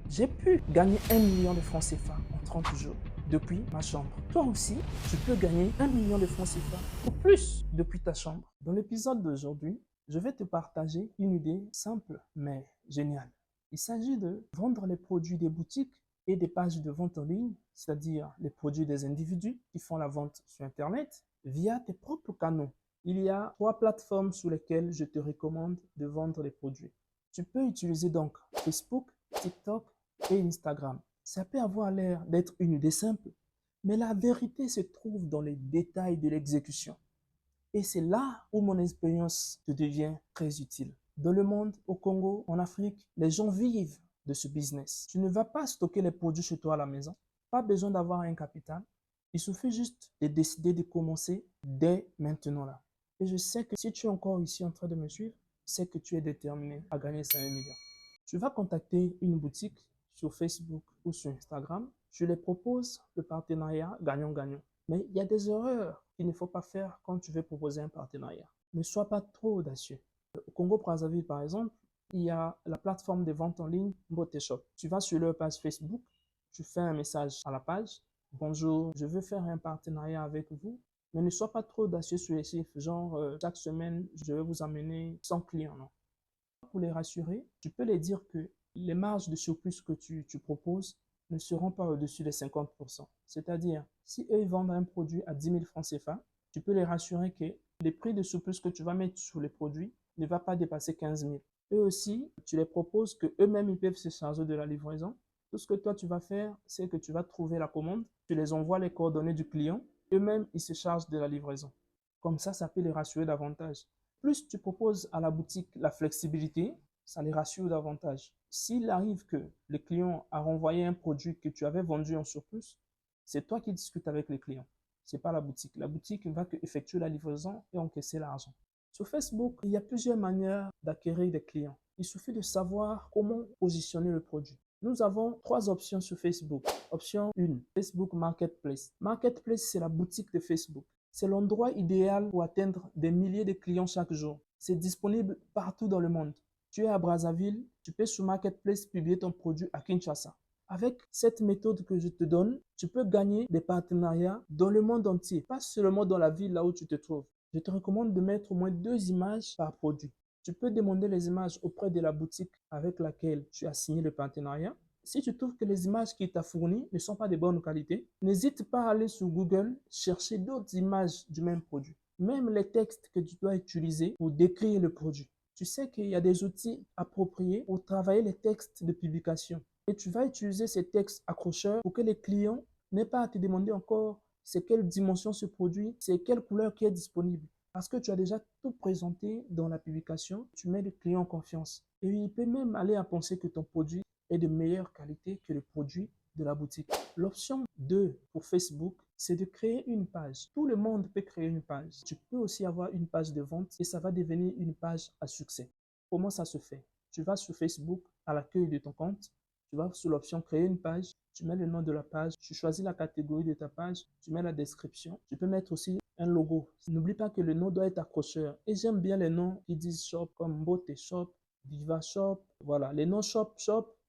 J'ai pu gagner 1 million de francs CFA en 30 jours depuis ma chambre. Toi aussi, tu peux gagner 1 million de francs CFA ou plus depuis ta chambre. Dans l'épisode d'aujourd'hui, je vais te partager une idée simple mais géniale. Il s'agit de vendre les produits des boutiques et des pages de vente en ligne, c'est-à-dire les produits des individus qui font la vente sur Internet via tes propres canaux. Il y a 3 plateformes sur lesquelles je te recommande de vendre les produits. Tu peux utiliser donc Facebook, TikTok et Instagram. Ça peut avoir l'air d'être une idée simple, mais la vérité se trouve dans les détails de l'exécution. Et c'est là où mon expérience te devient très utile. Dans le monde, au Congo, en Afrique, les gens vivent de ce business. Tu ne vas pas stocker les produits chez toi à la maison. Pas besoin d'avoir un capital. Il suffit juste de décider de commencer dès maintenant là. Et je sais que si tu es encore ici en train de me suivre, c'est que tu es déterminé à gagner 5 millions. Tu vas contacter une boutique sur Facebook ou sur Instagram. Je les propose le partenariat gagnant-gagnant. Mais il y a des erreurs qu'il ne faut pas faire quand tu veux proposer un partenariat. Ne sois pas trop audacieux. Au Congo-Brazzaville, par exemple, il y a la plateforme de vente en ligne Shop. Tu vas sur leur page Facebook, tu fais un message à la page. Bonjour, je veux faire un partenariat avec vous, mais ne sois pas trop audacieux sur les chiffres. Genre, chaque semaine, je vais vous amener 100 clients. Non. Pour les rassurer, tu peux les dire que les marges de surplus que tu proposes ne seront pas au-dessus des 50%. C'est-à-dire, si eux vendent un produit à 10 000 francs CFA, tu peux les rassurer que les prix de surplus que tu vas mettre sur les produits ne va pas dépasser 15 000. Eux aussi, tu les proposes que eux-mêmes ils peuvent se charger de la livraison. Tout ce que toi tu vas faire, c'est que tu vas trouver la commande, tu les envoies les coordonnées du client, eux-mêmes ils se chargent de la livraison. Comme ça peut les rassurer davantage. Plus tu proposes à la boutique la flexibilité, ça les rassure davantage. S'il arrive que le client a renvoyé un produit que tu avais vendu en surplus, c'est toi qui discutes avec le client. Ce n'est pas la boutique. La boutique ne va que effectuer la livraison et encaisser l'argent. Sur Facebook, il y a plusieurs manières d'acquérir des clients. Il suffit de savoir comment positionner le produit. Nous avons 3 options sur Facebook. Option 1, Facebook Marketplace. Marketplace, c'est la boutique de Facebook. C'est l'endroit idéal pour atteindre des milliers de clients chaque jour. C'est disponible partout dans le monde. Tu es à Brazzaville, tu peux sur Marketplace publier ton produit à Kinshasa. Avec cette méthode que je te donne, tu peux gagner des partenariats dans le monde entier, pas seulement dans la ville là où tu te trouves. Je te recommande de mettre au moins 2 images par produit. Tu peux demander les images auprès de la boutique avec laquelle tu as signé le partenariat. Si tu trouves que les images qu'il t'a fournies ne sont pas de bonne qualité, n'hésite pas à aller sur Google chercher d'autres images du même produit. Même les textes que tu dois utiliser pour décrire le produit. Tu sais qu'il y a des outils appropriés pour travailler les textes de publication. Et tu vas utiliser ces textes accrocheurs pour que les clients n'aient pas à te demander encore c'est quelle dimension ce produit, c'est quelle couleur qui est disponible. Parce que tu as déjà tout présenté dans la publication, tu mets le client en confiance. Et il peut même aller à penser que ton produit est de meilleure qualité que le produit de la boutique. L'option 2 pour Facebook, c'est de créer une page. Tout le monde peut créer une page. Tu peux aussi avoir une page de vente et ça va devenir une page à succès. Comment ça se fait? Tu vas sur Facebook à l'accueil de ton compte, tu vas sur l'option créer une page, tu mets le nom de la page, tu choisis la catégorie de ta page, tu mets la description, tu peux mettre aussi un logo. N'oublie pas que le nom doit être accrocheur. Et j'aime bien les noms qui disent shop comme Beauté Shop, Viva Shop. Voilà, les noms shop,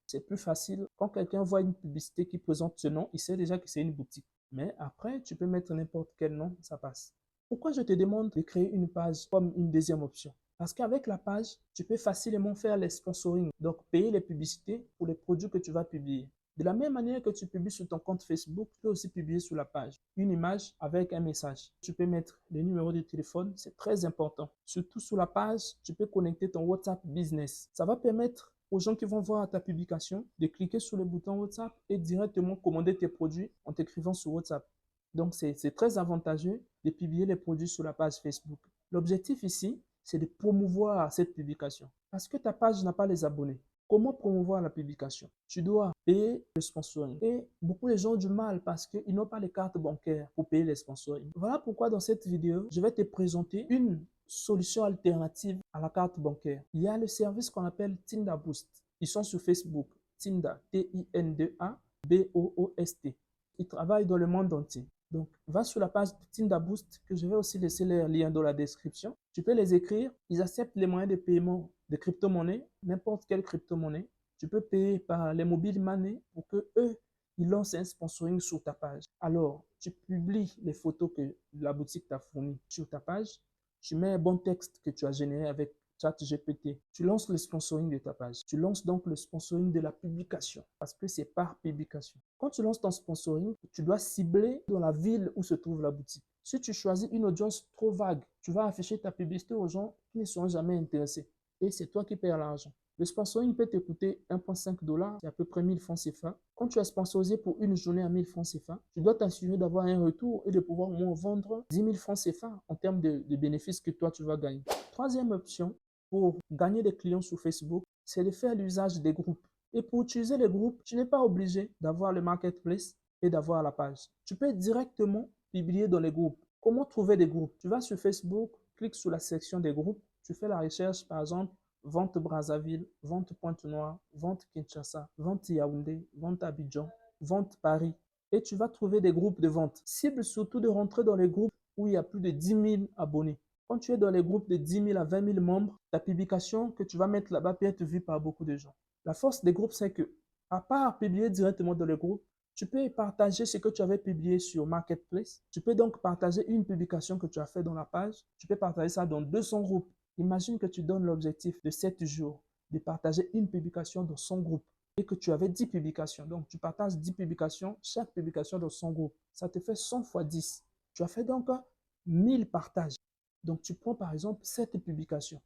c'est plus facile. Quand quelqu'un voit une publicité qui présente ce nom, il sait déjà que c'est une boutique. Mais après, tu peux mettre n'importe quel nom, ça passe. Pourquoi je te demande de créer une page comme une deuxième option? Parce qu'avec la page, tu peux facilement faire les sponsoring, donc payer les publicités pour les produits que tu vas publier. De la même manière que tu publies sur ton compte Facebook, tu peux aussi publier sur la page une image avec un message. Tu peux mettre le numéro de téléphone, c'est très important. Surtout sur la page, tu peux connecter ton WhatsApp Business. Ça va permettre aux gens qui vont voir ta publication de cliquer sur le bouton WhatsApp et directement commander tes produits en t'écrivant sur WhatsApp. Donc, c'est très avantageux de publier les produits sur la page Facebook. L'objectif ici, c'est de promouvoir cette publication. Parce que ta page n'a pas les abonnés. Comment promouvoir la publication? Tu dois payer le sponsoring. Et beaucoup de gens ont du mal parce qu'ils n'ont pas les cartes bancaires pour payer les sponsoring. Voilà pourquoi dans cette vidéo, je vais te présenter une solution alternative à la carte bancaire. Il y a le service qu'on appelle Tinda Boost. Ils sont sur Facebook. Tinda, T-I-N-D-A, B-O-O-S-T. Ils travaillent dans le monde entier. Donc, va sur la page de Tinda Boost, que je vais aussi laisser les liens dans la description. Tu peux les écrire. Ils acceptent les moyens de paiement de crypto-monnaie, n'importe quelle crypto-monnaie. Tu peux payer par les mobile money pour que eux, ils lancent un sponsoring sur ta page. Alors, tu publies les photos que la boutique t'a fournies sur ta page. Tu mets un bon texte que tu as généré avec ChatGPT. Tu lances le sponsoring de ta page. Tu lances donc le sponsoring de la publication parce que c'est par publication. Quand tu lances ton sponsoring, tu dois cibler dans la ville où se trouve la boutique. Si tu choisis une audience trop vague, tu vas afficher ta publicité aux gens qui ne seront jamais intéressés. Et c'est toi qui perds l'argent. Le sponsoring peut te coûter 1,5 $, c'est à peu près 1000 francs CFA. Quand tu as sponsorisé pour une journée à 1000 francs CFA, tu dois t'assurer d'avoir un retour et de pouvoir au moins vendre 10 000 francs CFA en termes de bénéfices que toi tu vas gagner. Troisième option pour gagner des clients sur Facebook, c'est de faire l'usage des groupes. Et pour utiliser les groupes, tu n'es pas obligé d'avoir le marketplace et d'avoir la page. Tu peux directement publier dans les groupes. Comment trouver des groupes? Tu vas sur Facebook, clique sur la section des groupes, tu fais la recherche par exemple vente Brazzaville, vente Pointe-Noire, vente Kinshasa, vente Yaoundé, vente Abidjan, vente Paris. Et tu vas trouver des groupes de vente. Cible surtout de rentrer dans les groupes où il y a plus de 10 000 abonnés. Quand tu es dans les groupes de 10 000 à 20 000 membres, ta publication que tu vas mettre là-bas peut être vue par beaucoup de gens. La force des groupes, c'est que, à part publier directement dans les groupes, tu peux partager ce que tu avais publié sur Marketplace. Tu peux donc partager une publication que tu as fait dans la page. Tu peux partager ça dans 200 groupes. Imagine que tu donnes l'objectif de 7 jours de partager une publication dans 100 groupes et que tu avais 10 publications. Donc, tu partages 10 publications, chaque publication dans 100 groupes. Ça te fait 100 fois 10. Tu as fait donc 1000 partages. Donc, tu prends par exemple 7 publications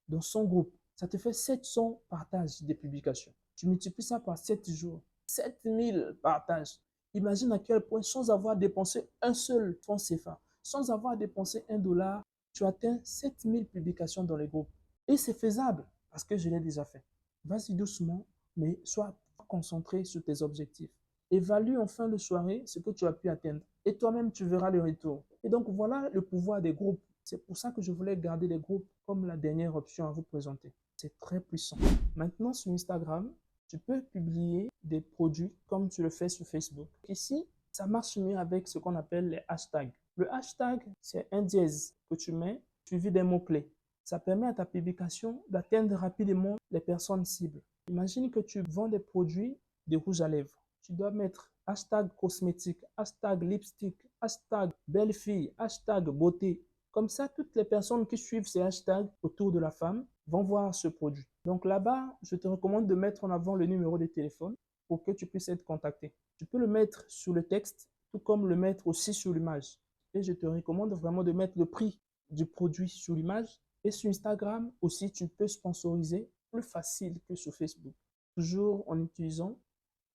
dans 100 groupes. Ça te fait 700 partages des publications. Tu multiplies ça par 7 jours. 7000 partages. Imagine à quel point, sans avoir dépensé un seul franc CFA, sans avoir dépensé $1, tu atteins 7000 publications dans les groupes. Et c'est faisable parce que je l'ai déjà fait. Vas-y doucement, mais sois concentré sur tes objectifs. Évalue en fin de soirée ce que tu as pu atteindre. Et toi-même, tu verras le retour. Et donc, voilà le pouvoir des groupes. C'est pour ça que je voulais garder les groupes comme la dernière option à vous présenter. C'est très puissant. Maintenant, sur Instagram, tu peux publier des produits comme tu le fais sur Facebook. Ici, ça marche mieux avec ce qu'on appelle les hashtags. Le hashtag, c'est un dièse que tu mets suivi des mots-clés. Ça permet à ta publication d'atteindre rapidement les personnes cibles. Imagine que tu vends des produits de rouge à lèvres. Tu dois mettre hashtag cosmétique, hashtag lipstick, hashtag belle fille, hashtag beauté. Comme ça, toutes les personnes qui suivent ces hashtags autour de la femme vont voir ce produit. Donc là-bas, je te recommande de mettre en avant le numéro de téléphone pour que tu puisses être contacté. Tu peux le mettre sur le texte, tout comme le mettre aussi sur l'image. Et je te recommande vraiment de mettre le prix du produit sur l'image. Et sur Instagram aussi, tu peux sponsoriser plus facile que sur Facebook. Toujours en utilisant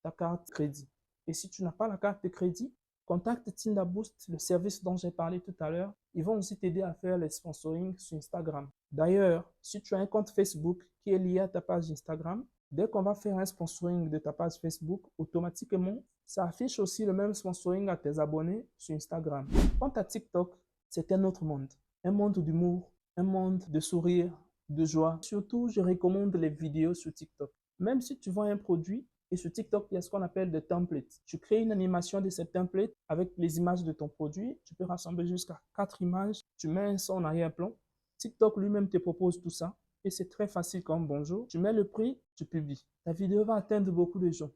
ta carte crédit. Et si tu n'as pas la carte de crédit, contacte Tinda Boost, le service dont j'ai parlé tout à l'heure. Ils vont aussi t'aider à faire les sponsoring sur Instagram. D'ailleurs, si tu as un compte Facebook qui est lié à ta page Instagram, dès qu'on va faire un sponsoring de ta page Facebook, automatiquement, ça affiche aussi le même sponsoring à tes abonnés sur Instagram. Quant à TikTok, c'est un autre monde. Un monde d'humour, un monde de sourire, de joie. Surtout, je recommande les vidéos sur TikTok. Même si tu vends un produit, et sur TikTok, il y a ce qu'on appelle des templates. Tu crées une animation de ces templates avec les images de ton produit. Tu peux rassembler jusqu'à 4 images. Tu mets un son en arrière-plan. TikTok lui-même te propose tout ça. Et c'est très facile comme bonjour. Tu mets le prix, tu publies. Ta vidéo va atteindre beaucoup de gens.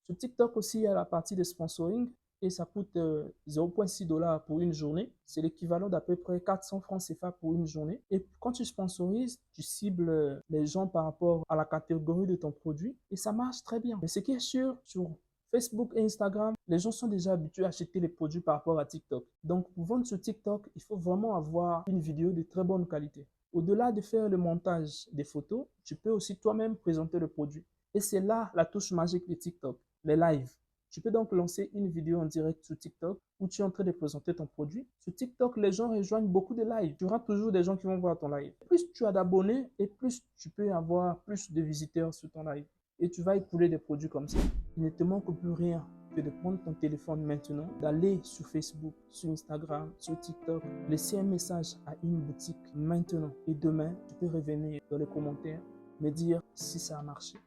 Sur TikTok aussi, il y a la partie de sponsoring et ça coûte 0,6 $ pour une journée. C'est l'équivalent d'à peu près 400 francs CFA pour une journée. Et quand tu sponsorises, tu cibles les gens par rapport à la catégorie de ton produit et ça marche très bien. Mais ce qui est sûr, sur Facebook et Instagram, les gens sont déjà habitués à acheter les produits par rapport à TikTok. Donc, pour vendre sur TikTok, il faut vraiment avoir une vidéo de très bonne qualité. Au-delà de faire le montage des photos, tu peux aussi toi-même présenter le produit. Et c'est là la touche magique de TikTok, les lives. Tu peux donc lancer une vidéo en direct sur TikTok où tu es en train de présenter ton produit. Sur TikTok, les gens rejoignent beaucoup de lives. Tu auras toujours des gens qui vont voir ton live. Plus tu as d'abonnés et plus tu peux avoir plus de visiteurs sur ton live. Et tu vas écouler des produits comme ça. Il ne te manque plus rien que de prendre ton téléphone maintenant, d'aller sur Facebook, sur Instagram, sur TikTok, laisser un message à une boutique maintenant. Et demain, tu peux revenir dans les commentaires, me dire si ça a marché.